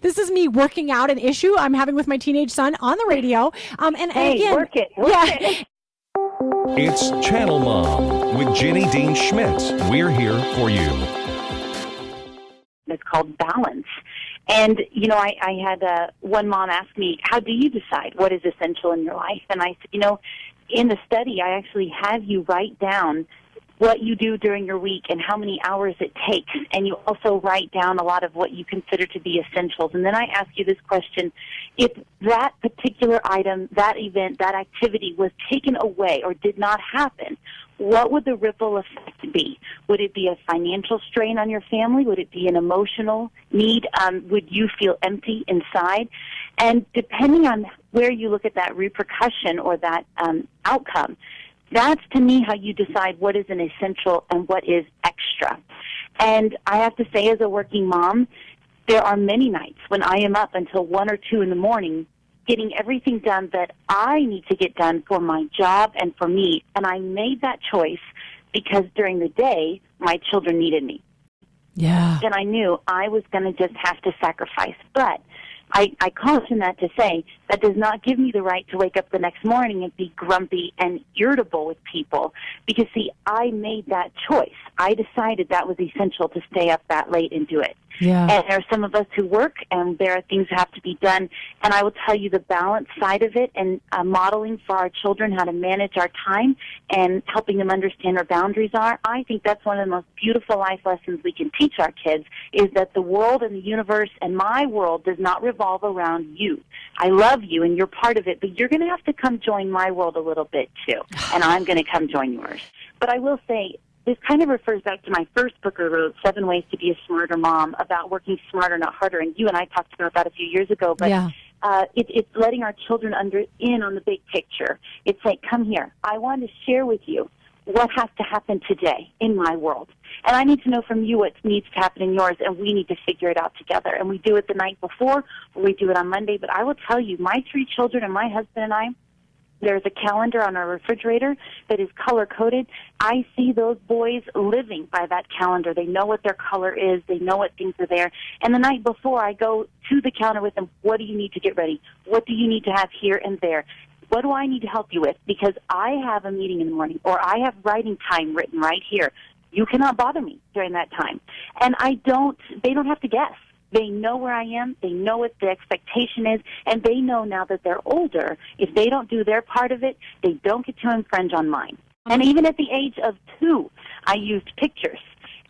This is me working out an issue I'm having with my teenage son on the radio. Hey, again, work it. It's Channel Mom with Jenny Dean Schmidt. We're here for you. It's called balance. And, I had one mom ask me, how do you decide what is essential in your life? And I said, in the study, I actually have you write down what you do during your week and how many hours it takes. And you also write down a lot of what you consider to be essentials. And then I ask you this question: if that particular item, that event, that activity was taken away or did not happen, what would the ripple effect be? Would it be a financial strain on your family? Would it be an emotional need? Would you feel empty inside? And depending on where you look at that repercussion or that outcome, that's, to me, how you decide what is an essential and what is extra. And I have to say, as a working mom, there are many nights when I am up until 1 or 2 in the morning getting everything done that I need to get done for my job and for me. And I made that choice because during the day, my children needed me. Yeah. And I knew I was going to just have to sacrifice. But I caution that to say that does not give me the right to wake up the next morning and be grumpy and irritable with people. Because, see, I made that choice. I decided that was essential to stay up that late and do it. Yeah. And there are some of us who work, and there are things that have to be done. And I will tell you the balance side of it and modeling for our children how to manage our time and helping them understand where boundaries are. I think that's one of the most beautiful life lessons we can teach our kids, is that the world and the universe and my world does not revolve around you. I love you, and you're part of it, but you're going to have to come join my world a little bit, too. And I'm going to come join yours. But I will say, this kind of refers back to my first book I wrote, 7 Ways to Be a Smarter Mom, about working smarter, not harder. And you and I talked about that a few years ago. But yeah. It's letting our children in on the big picture. It's like, come here. I want to share with you what has to happen today in my world. And I need to know from you what needs to happen in yours, and we need to figure it out together. And we do it the night before, or we do it on Monday. But I will tell you, my 3 children and my husband and I, there's a calendar on our refrigerator that is color-coded. I see those boys living by that calendar. They know what their color is. They know what things are there. And the night before, I go to the counter with them. What do you need to get ready? What do you need to have here and there? What do I need to help you with? Because I have a meeting in the morning, or I have writing time written right here. You cannot bother me during that time. And they don't have to guess. They know where I am. They know what the expectation is. And they know now that they're older, if they don't do their part of it, they don't get to infringe on mine. And even at the age of 2, I used pictures.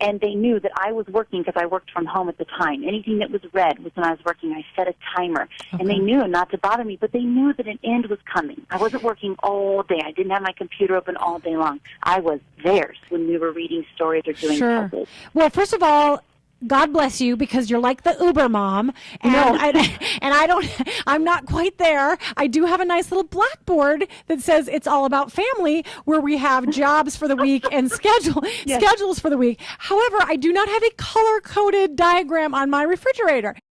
And they knew that I was working because I worked from home at the time. Anything that was red was when I was working. I set a timer. Okay. And they knew not to bother me, but they knew that an end was coming. I wasn't working all day. I didn't have my computer open all day long. I was theirs when we were reading stories or doing puzzles. Well, first of all, God bless you, because you're like the Uber mom, and no. I'm not quite there. I do have a nice little blackboard that says it's all about family, where we have jobs for the week and schedules for the week. However, I do not have a color-coded diagram on my refrigerator.